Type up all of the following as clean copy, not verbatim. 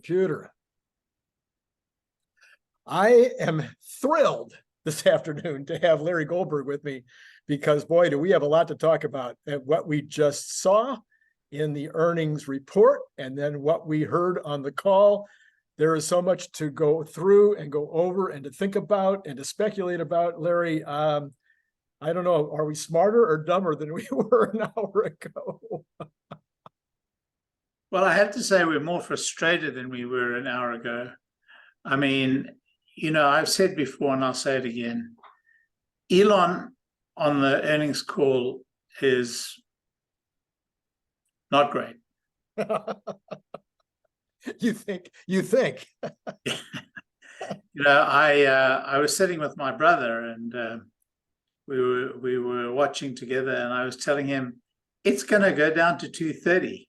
Computer. I am thrilled this afternoon to have Larry Goldberg with me because, boy, do we have a lot to talk about. And what we just saw in the earnings report and then what we heard on the call. There is so much to go through and go over and to think about and to speculate about. Larry, I don't know, are we smarter or dumber than we were an hour ago? Well, I have to say we're more frustrated than we were an hour ago. I mean, I've said before and I'll say it again. Elon on the earnings call is not great. You think. I was sitting with my brother and we were watching together, and I was telling him it's going to go down to 230.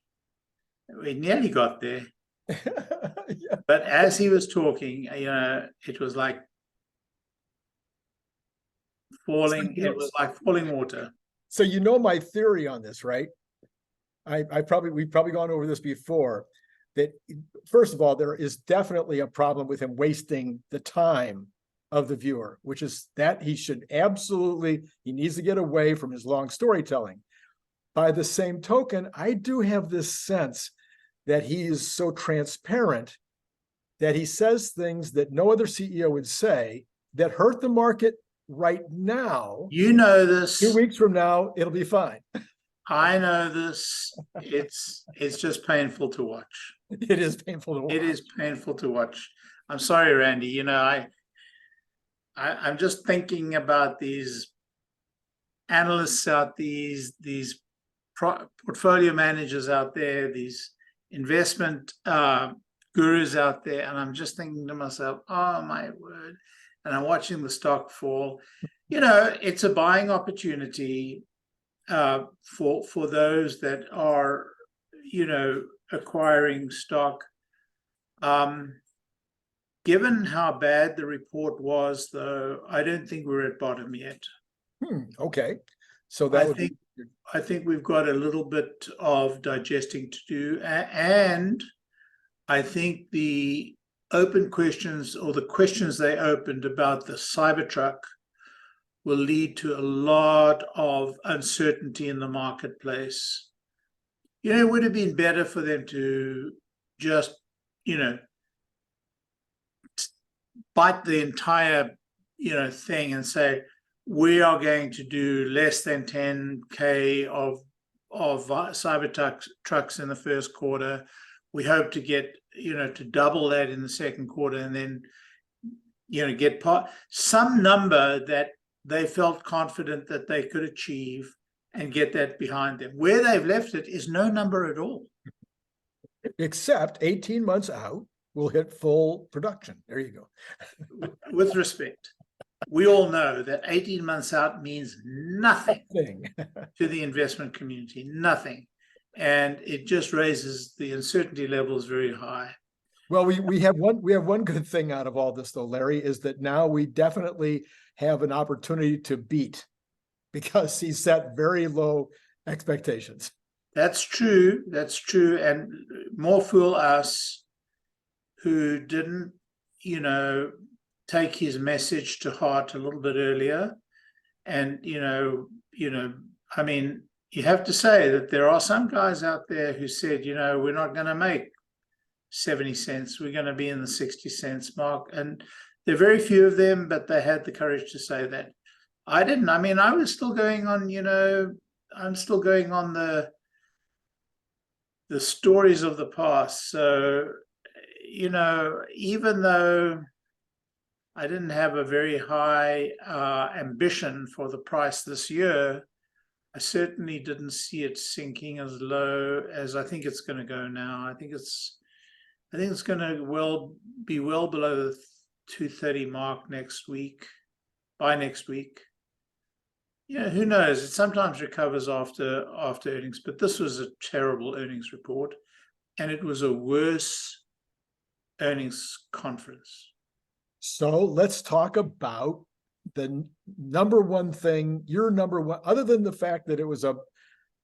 We nearly got there. Yeah. But as he was talking, it was like falling. It was like falling water. So my theory on this, right? We've probably gone over this before. That first of all, there is definitely a problem with him wasting the time of the viewer, which is that he needs to get away from his long storytelling. By the same token, I do have this sense that he is so transparent that he says things that no other CEO would say that hurt the market right now. You know this. 2 weeks from now, it'll be fine. I know this. It's just painful to watch. It is painful to watch. It is painful to watch. I'm sorry, Randy. I'm just thinking about these analysts out, these portfolio managers out there, these investment gurus out there, and I'm just thinking to myself, oh my word. And I'm watching the stock fall. It's a buying opportunity for those that are acquiring stock. Given how bad the report was, though, I don't think we're at bottom yet. Okay, so I think we've got a little bit of digesting to do, and I think the open questions, or the questions they opened about the Cybertruck, will lead to a lot of uncertainty in the marketplace. It would have been better for them to just, bite the entire, thing and say, we are going to do less than 10K of Cybertrucks in the first quarter. We hope to get, to double that in the second quarter, and then, get some number that they felt confident that they could achieve and get that behind them. Where they've left it is no number at all. Except 18 months out, we'll hit full production. There you go. With respect, we all know that 18 months out means nothing to the investment community, nothing. And it just raises the uncertainty levels very high. Well, we have one good thing out of all this, though, Larry, is that now we definitely have an opportunity to beat, because he set very low expectations. That's true. And more fool us who didn't, take his message to heart a little bit earlier. And, I mean, you have to say that there are some guys out there who said, we're not going to make 70 cents. We're going to be in the 60 cents mark. And there are very few of them, but they had the courage to say that. I didn't. I mean, I was still going on, I'm still going on the stories of the past. So, even though I didn't have a very high ambition for the price this year, I certainly didn't see it sinking as low as I think it's going to go now. I think it's going to be well below the 230 mark next week. By next week, who knows? It sometimes recovers after earnings, but this was a terrible earnings report, and it was a worse earnings conference. So let's talk about the number one thing, your number one, other than the fact that it was a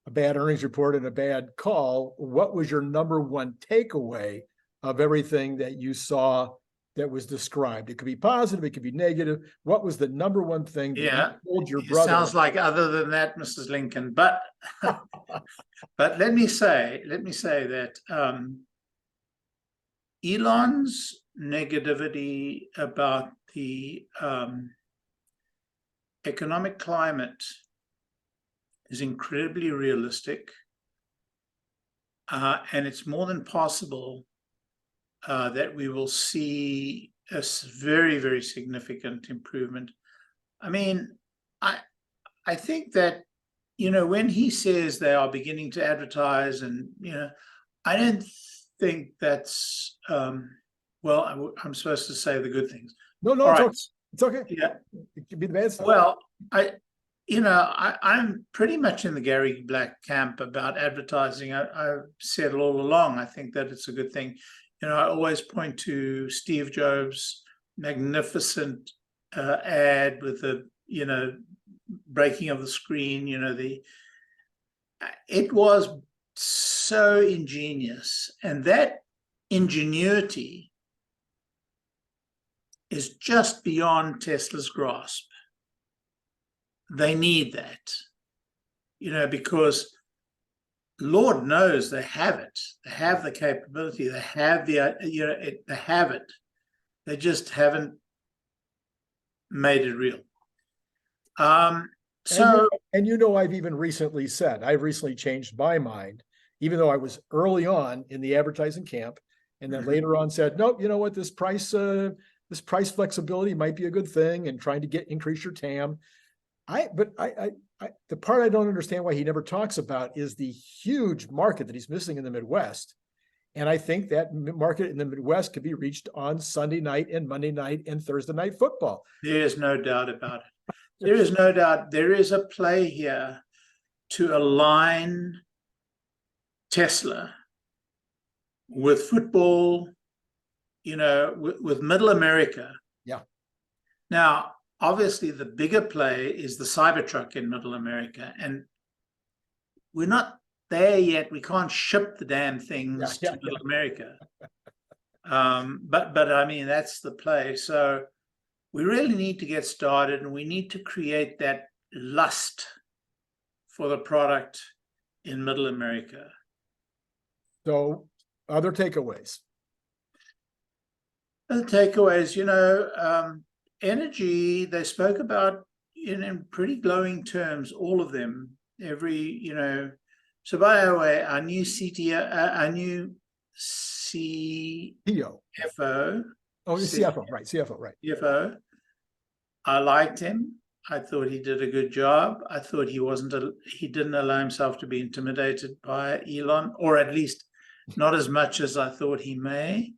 bad earnings report and a bad call. What was your number one takeaway of everything that you saw that was described? It could be positive, it could be negative. What was the number one thing that Yeah, you told your it brother? sounds like other than that, Mrs. Lincoln, but but let me say that Elon's negativity about the economic climate is incredibly realistic, and it's more than possible that we will see a very, very significant improvement. I mean, I think that, you know, when he says they are beginning to advertise, and, you know, I don't think that's, well, I'm supposed to say the good things. No, All it's right. okay. It's okay. Yeah. It could be the bad stuff. Well, I'm pretty much in the Gary Black camp about advertising. I've said it all along. I think that it's a good thing. You know, I always point to Steve Jobs' magnificent ad with the, you know, breaking of the screen. You know, it was so ingenious, and that ingenuity is just beyond Tesla's grasp. They need that, you know, because Lord knows they have it. They have the capability. They have the, you know, they have it. They just haven't made it real. And you know, I've even recently said, I've recently changed my mind, even though I was early on in the advertising camp, and then later on said, nope, you know what, this price flexibility might be a good thing, and trying to increase your TAM. The part I don't understand why he never talks about is the huge market that he's missing in the Midwest. And I think that market in the Midwest could be reached on Sunday night and Monday night and Thursday night football. There is no doubt about it. There is no doubt. There is a play here to align Tesla with football, you know, with middle America. Yeah. Now, obviously, the bigger play is the Cybertruck in middle America, and we're not there yet. We can't ship the damn things to middle America. But I mean, that's the play. So we really need to get started, and we need to create that lust for the product in middle America. So, other takeaways. The takeaways, you know, energy, they spoke about in pretty glowing terms, all of them, you know. So by the way, our new CTO, our new CFO. Oh, CFO, right, CFO, right. CFO. I liked him. I thought he did a good job. I thought he didn't allow himself to be intimidated by Elon, or at least not as much as I thought he may.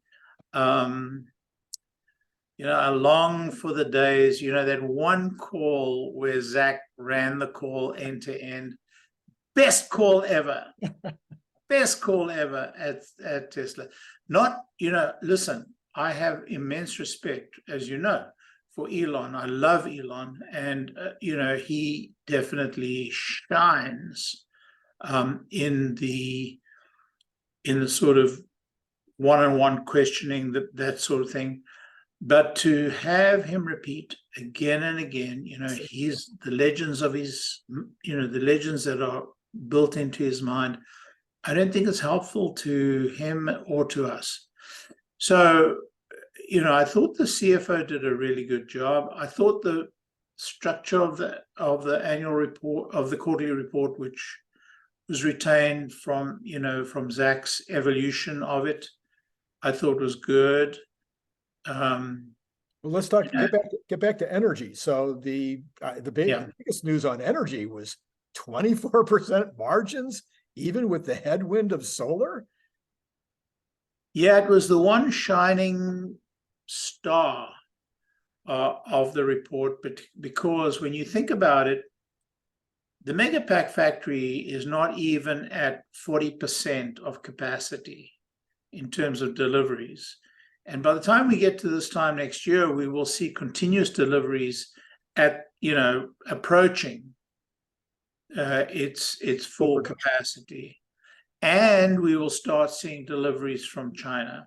You know, I long for the days, you know, that one call where Zach ran the call end to end. Best call ever. Best call ever at Tesla. Not, you know, listen, I have immense respect, as you know, for Elon. I love Elon, and, you know, he definitely shines in the sort of one-on-one questioning, that sort of thing. But to have him repeat again and again, you know, the legends of his, you know, the legends that are built into his mind, I don't think it's helpful to him or to us. So, you know, I thought the CFO did a really good job. I thought the structure of the annual report, of the quarterly report, which was retained from, you know, from Zach's evolution of it, I thought was good. Well, let's get back to energy. So the biggest news on energy was 24% margins, even with the headwind of solar. Yeah, it was the one shining star of the report, but because when you think about it, the Megapack factory is not even at 40% of capacity in terms of deliveries. And by the time we get to this time next year, we will see continuous deliveries at, you know, approaching its full capacity. And we will start seeing deliveries from China.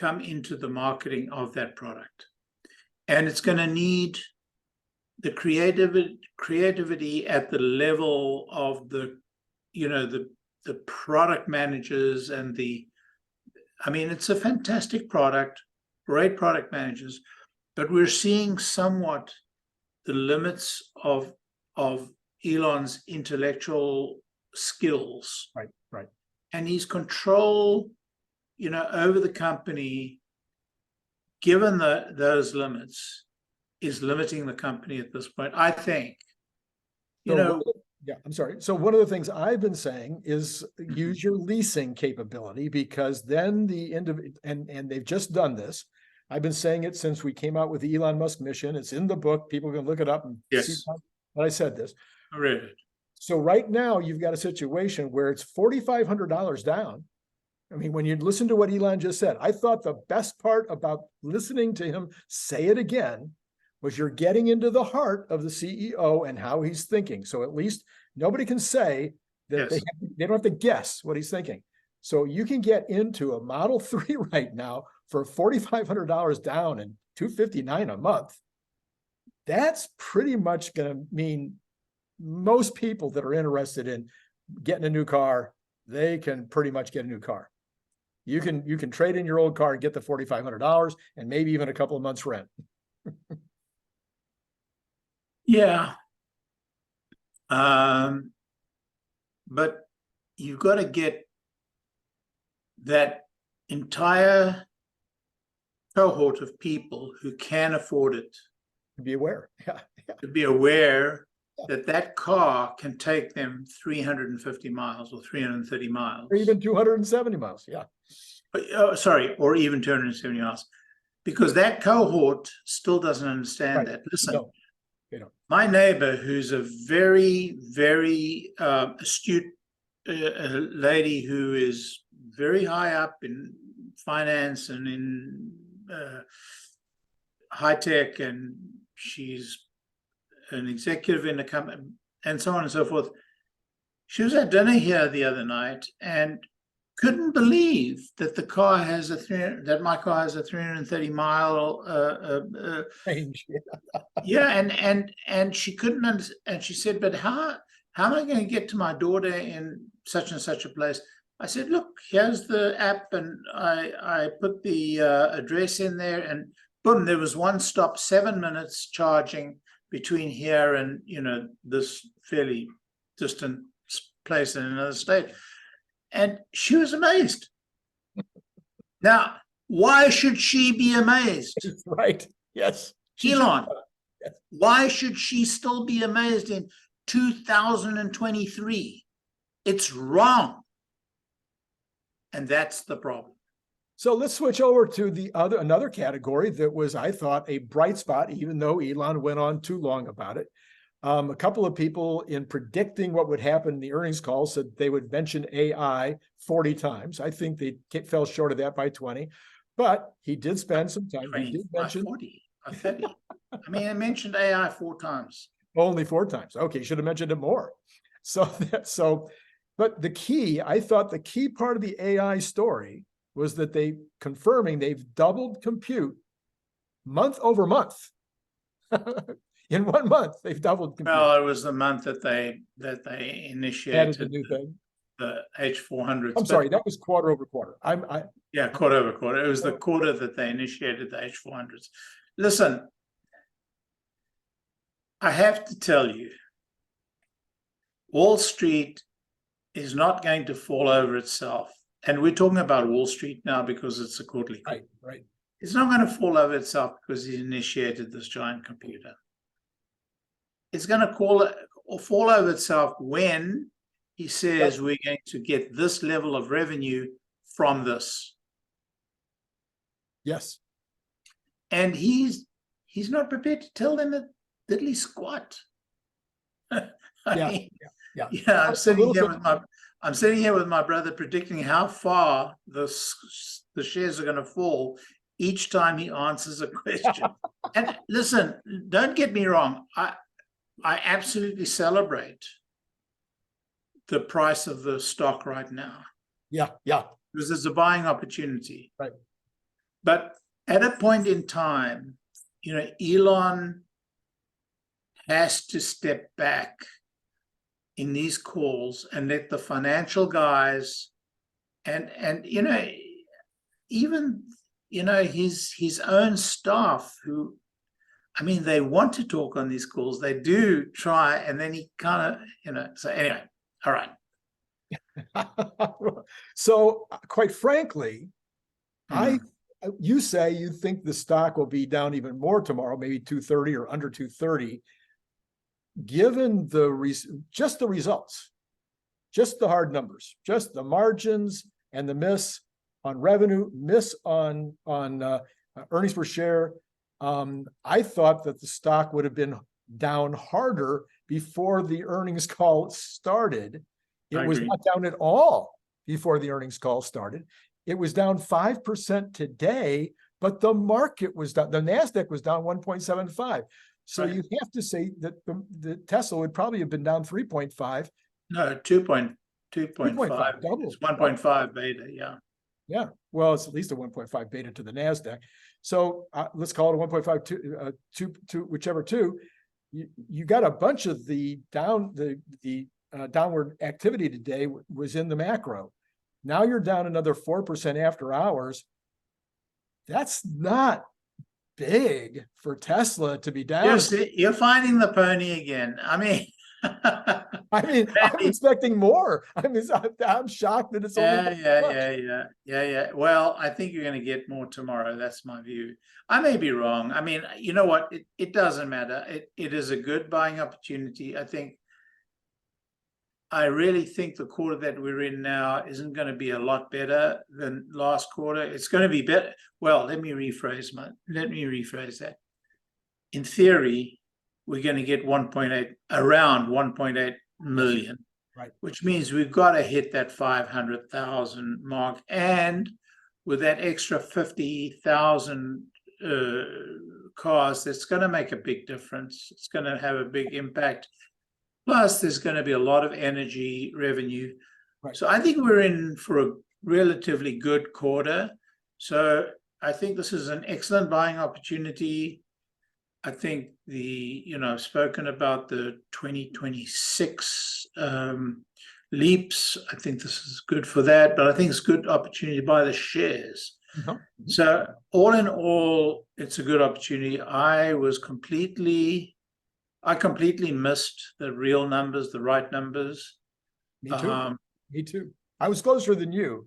come into the marketing of that product. And it's going to need the creativity at the level of the, the product managers and it's a fantastic product, great product managers, but we're seeing somewhat the limits of Elon's intellectual skills. Right. And his control, over the company, given those limits, is limiting the company at this point, I think. Yeah, I'm sorry. So one of the things I've been saying is use your leasing capability, because then and they've just done this. I've been saying it since we came out with the Elon Musk mission. It's in the book. People can look it up and see that I said this. I read it. So right now you've got a situation where it's $4,500 down. I mean, when you listen to what Elon just said, I thought the best part about listening to him say it again was you're getting into the heart of the CEO and how he's thinking. So at least nobody can say that they don't have to guess what he's thinking. So you can get into a Model 3 right now for $4,500 down and $259 a month. That's pretty much going to mean most people that are interested in getting a new car, they can pretty much get a new car. You can trade in your old car and get the $4,500 and maybe even a couple of months rent. Yeah. But you've got to get that entire cohort of people who can afford it To be aware. to be aware that car can take them 350 miles or 330 miles. Or even 270 miles, yeah. Or even 270 miles. Because that cohort still doesn't understand that. Listen, No, they don't. My neighbor, who's a very, very astute lady who is very high up in finance and in high tech, and she's an executive in the company, and so on and so forth. She was at dinner here the other night and couldn't believe that my car has a 330 mile Range. and she couldn't understand, and she said, but how am I going to get to my daughter in such and such a place? I said, look, here's the app, and I put the address in there, and boom, there was one stop, 7 minutes charging between here and this fairly distant place in another state. And she was amazed. Now, why should she be amazed? Right. Yes. Elon, why should she still be amazed in 2023? It's wrong. And that's the problem. So let's switch over to another category that was, I thought, a bright spot, even though Elon went on too long about it. A couple of people, in predicting what would happen in the earnings call, said they would mention AI 40 times. I think they fell short of that by 20, but he did spend some time. 20, he did mention 40, 30. I mean, I mentioned AI 4 times. Only 4 times. Okay, should have mentioned it more. But I thought the key part of the AI story was that confirming they've doubled compute month over month. In 1 month, they've doubled compute. Well, it was the month that they initiated the new thing. The H400s. I'm sorry, that was quarter over quarter. Yeah, quarter over quarter. It was the quarter that they initiated the H400s. Listen, I have to tell you, Wall Street is not going to fall over itself. And we're talking about Wall Street now because it's a quarterly. Right. It's not going to fall over itself because he initiated this giant computer. It's going to fall over itself when he says we're going to get this level of revenue from this. Yes. And he's not prepared to tell them a diddly squat. I'm sitting here with my brother predicting how far the shares are going to fall each time he answers a question. And listen, don't get me wrong. I absolutely celebrate the price of the stock right now. Yeah. Because there's a buying opportunity. Right. But at a point in time, you know, Elon has to step back in these calls and let the financial guys and you know, even, you know, his own staff, who, I mean, they want to talk on these calls, they do try, and then he kind of, you know, so anyway, all right. So quite frankly, you say you think the stock will be down even more tomorrow, maybe 230 or under 230. Given just the results, just the hard numbers, just the margins and the miss on revenue, miss on earnings per share, I thought that the stock would have been down harder before the earnings call started. It was not down at all before the earnings call started. It was down 5% today, but the market was down. The NASDAQ was down 1.75. So you have to say that the Tesla would probably have been down 3.5. No, 2.5. Double. It's 1.5 beta, yeah. Yeah, well, it's at least a 1.5 beta to the NASDAQ. So let's call it a 1.5 to whichever two. You got a bunch of the downward activity today was in the macro. Now you're down another 4% after hours. That's not big for Tesla to be down. You're finding the pony again. I mean, I'm expecting more. I'm shocked that it's only yeah. Well, I think you're going to get more tomorrow. That's my view. I may be wrong. I mean, you know what? It doesn't matter. It is a good buying opportunity. I really think the quarter that we're in now isn't going to be a lot better than last quarter. It's going to be better. Well, let me rephrase that. In theory, we're going to get around 1.8 million, right? Which means we've got to hit that 500,000 mark. And with that extra 50,000 cars, that's going to make a big difference. It's going to have a big impact. Plus, there's going to be a lot of energy revenue. Right. So I think we're in for a relatively good quarter. So I think this is an excellent buying opportunity. I think I've spoken about the 2026 leaps. I think this is good for that, but I think it's a good opportunity to buy the shares. Mm-hmm. So all in all, it's a good opportunity. I completely missed the real numbers, the right numbers. Me too. Me too. I was closer than you.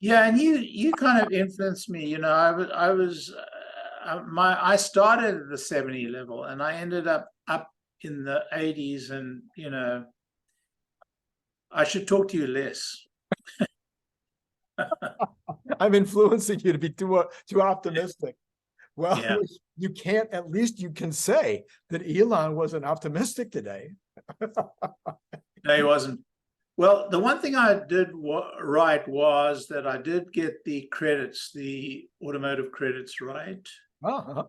Yeah, and you kind of influenced me. You know, I started at the 70 level, and I ended up in the 80s, and you know, I should talk to you less. I'm influencing you to be too optimistic. Well, yeah. You can't, at least you can say that Elon wasn't optimistic today. No, he wasn't. Well, the one thing I did right was that I did get the credits, the automotive credits right. Uh-huh.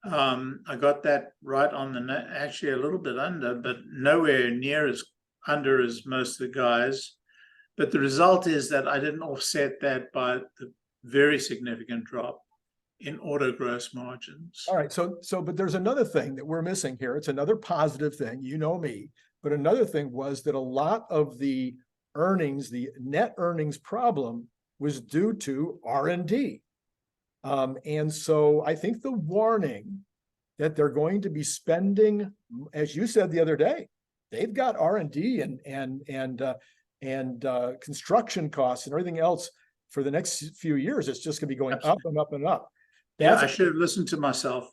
I got that right on actually a little bit under, but nowhere near as under as most of the guys. But the result is that I didn't offset that by the very significant drop in auto gross margins. All right. But there's another thing that we're missing here. It's another positive thing. You know me. But another thing was that a lot of the earnings, the net earnings problem, was due to R&D. And so I think the warning that they're going to be spending, as you said the other day, they've got R&D and construction costs and everything else for the next few years. It's just going to be going up and up and up. Yeah, I should have listened to myself.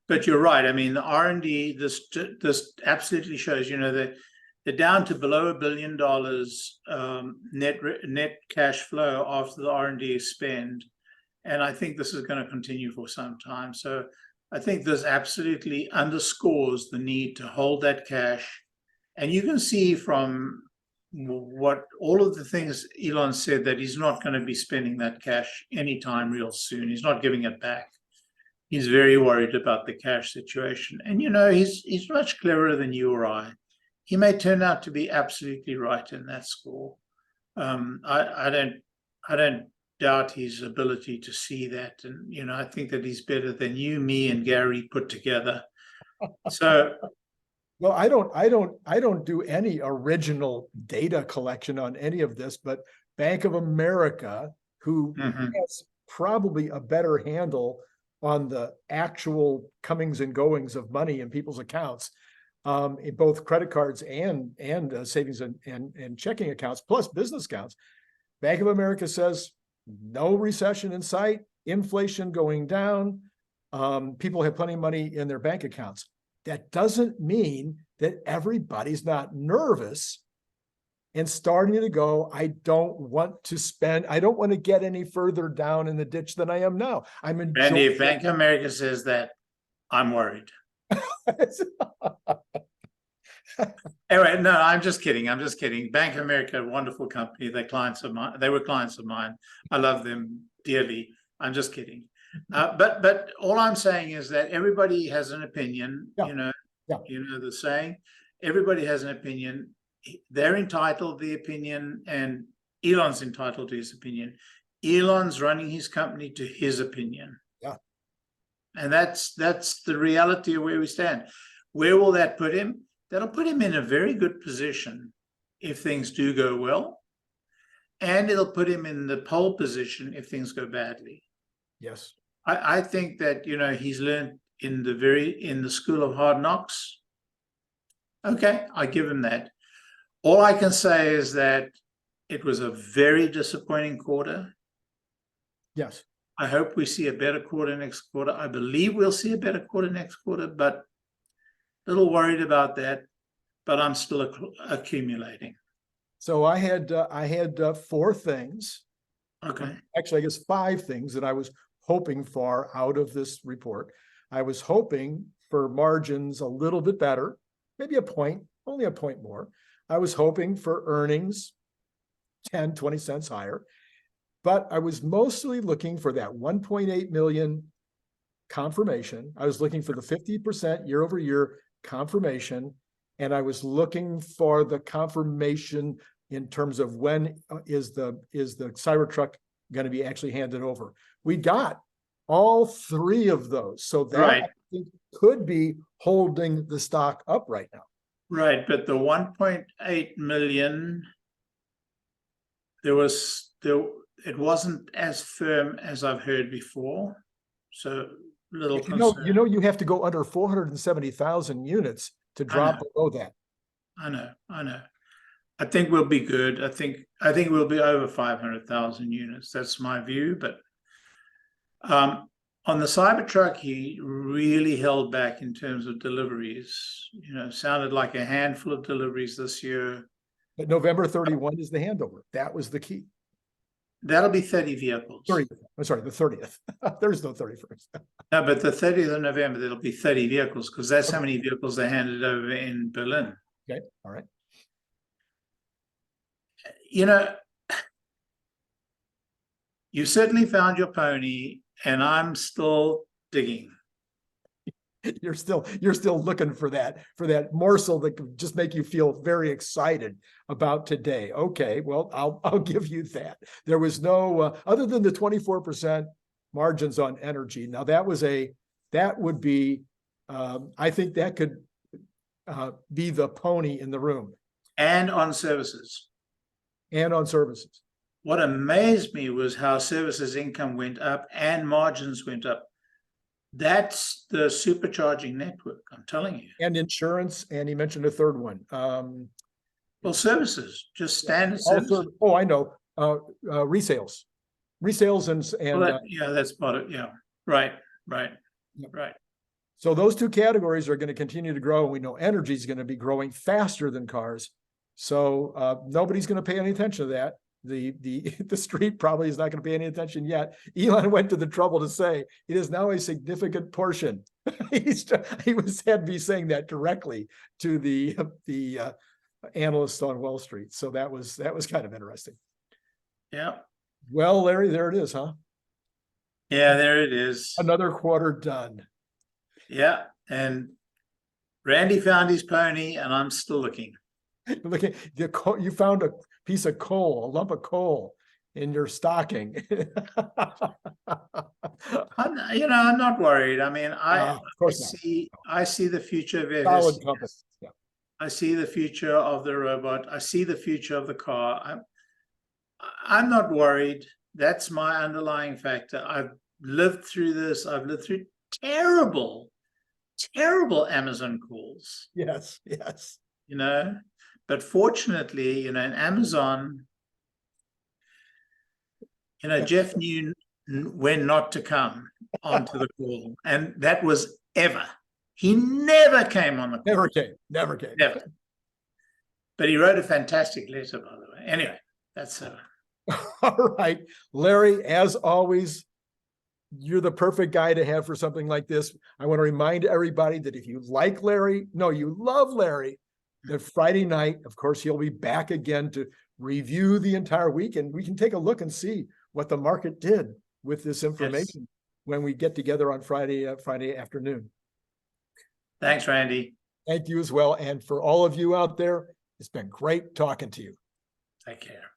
But you're right. I mean, the R&D, this absolutely shows, you know, that they're down to below $1 billion net cash flow after the R&D spend. And I think this is going to continue for some time. So I think this absolutely underscores the need to hold that cash. And you can see from what all of the things Elon said, that he's not going to be spending that cash anytime real soon. He's not giving it back. He's very worried about the cash situation. And, you know, he's much cleverer than you or I. He may turn out to be absolutely right in that score. I don't doubt his ability to see that. And, you know, I think that he's better than you, me, and Gary put together. So, well, I don't do any original data collection on any of this, but Bank of America, who has probably a better handle on the actual comings and goings of money in people's accounts, in both credit cards and savings and checking accounts, plus business accounts. Bank of America says no recession in sight, inflation going down, people have plenty of money in their bank accounts. That doesn't mean that everybody's not nervous and starting to go, I don't want to spend, I don't want to get any further down in the ditch than I am now. I'm enjoying. Randy, if Bank of America says that, I'm worried. Anyway, no, I'm just kidding. I'm just kidding. Bank of America, a wonderful company. They're clients of mine. They were clients of mine. I love them dearly. I'm just kidding. But all I'm saying is that everybody has an opinion. Yeah. You know the saying. Everybody has an opinion. They're entitled to the opinion, and Elon's entitled to his opinion. Elon's running his company to his opinion. Yeah. And that's the reality of where we stand. Where will that put him? That'll put him in a very good position if things do go well. And it'll put him in the pole position if things go badly. Yes. I think that, you know, he's learned in the school of hard knocks. Okay, I give him that. All I can say is that it was a very disappointing quarter. Yes. I hope we see a better quarter next quarter. I believe we'll see a better quarter next quarter, but a little worried about that. But I'm still accumulating. So I had 4 things. Okay. Actually, I guess 5 things that I was hoping for out of this report. I was hoping for margins a little bit better, maybe a point, only a point more. I was hoping for earnings 10, 20 cents higher, but I was mostly looking for that 1.8 million confirmation. I was looking for the 50% year over year confirmation, and I was looking for the confirmation in terms of when is the Cybertruck going to be actually handed over. We got all 3 of those, so that Right. I think could be holding the stock up right now. Right, but the 1.8 million, it wasn't as firm as I've heard before. So little concern. You have to go under 470,000 units to drop below that. I know. I think we'll be good. I think we'll be over 500,000 units. That's my view. But on the Cybertruck, he really held back in terms of deliveries. You know, sounded like a handful of deliveries this year. But November 31 is the handover. That was the key. That'll be 30 vehicles. 30th. I'm sorry, the 30th. There's no 31st. No, but the 30th of November, there'll be 30 vehicles because that's how many vehicles they handed over in Berlin. Okay, all right. You know, you certainly found your pony, and I'm still digging. You're still looking for that morsel that could just make you feel very excited about today. Okay, well, I'll give you that. There was no other than the 24% margins on energy. Now that would be I think that could be the pony in the room. And on services. And on services. What amazed me was how services income went up and margins went up. That's the supercharging network, I'm telling you. And insurance, and he mentioned a third one. Well, services, just standard services. Oh, I know. Resales and well, that's part of right. So those 2 categories are going to continue to grow, and we know energy is going to be growing faster than cars. So nobody's going to pay any attention to that. The street probably is not going to pay any attention yet. Elon went to the trouble to say it is now a significant portion. He had me saying that directly to the analysts on Wall Street. So that was kind of interesting. Yeah. Well, Larry, there it is, huh? Yeah, there it is. Another quarter done. Yeah, and Randy found his pony, and I'm still looking. Look at you found a piece of coal, a lump of coal in your stocking. I'm not worried. I mean, Of course not. I see the future of Solid FSCS. company. Yeah. I see the future of the robot. I see the future of the car. I'm not worried. That's my underlying factor. I've lived through this. I've lived through terrible, terrible Amazon calls. Yes, yes. But fortunately, in Amazon, Jeff knew when not to come onto the call, and that was ever. He never came on the call. Never came. Never. But he wrote a fantastic letter, by the way. Anyway, that's all right, Larry, as always, you're the perfect guy to have for something like this. I want to remind everybody that if you like Larry, no, you love Larry, that Friday night, of course, he'll be back again to review the entire week, and we can take a look and see what the market did with this information when we get together on Friday afternoon. Thanks, Randy. Thank you as well. And for all of you out there, it's been great talking to you. Take care.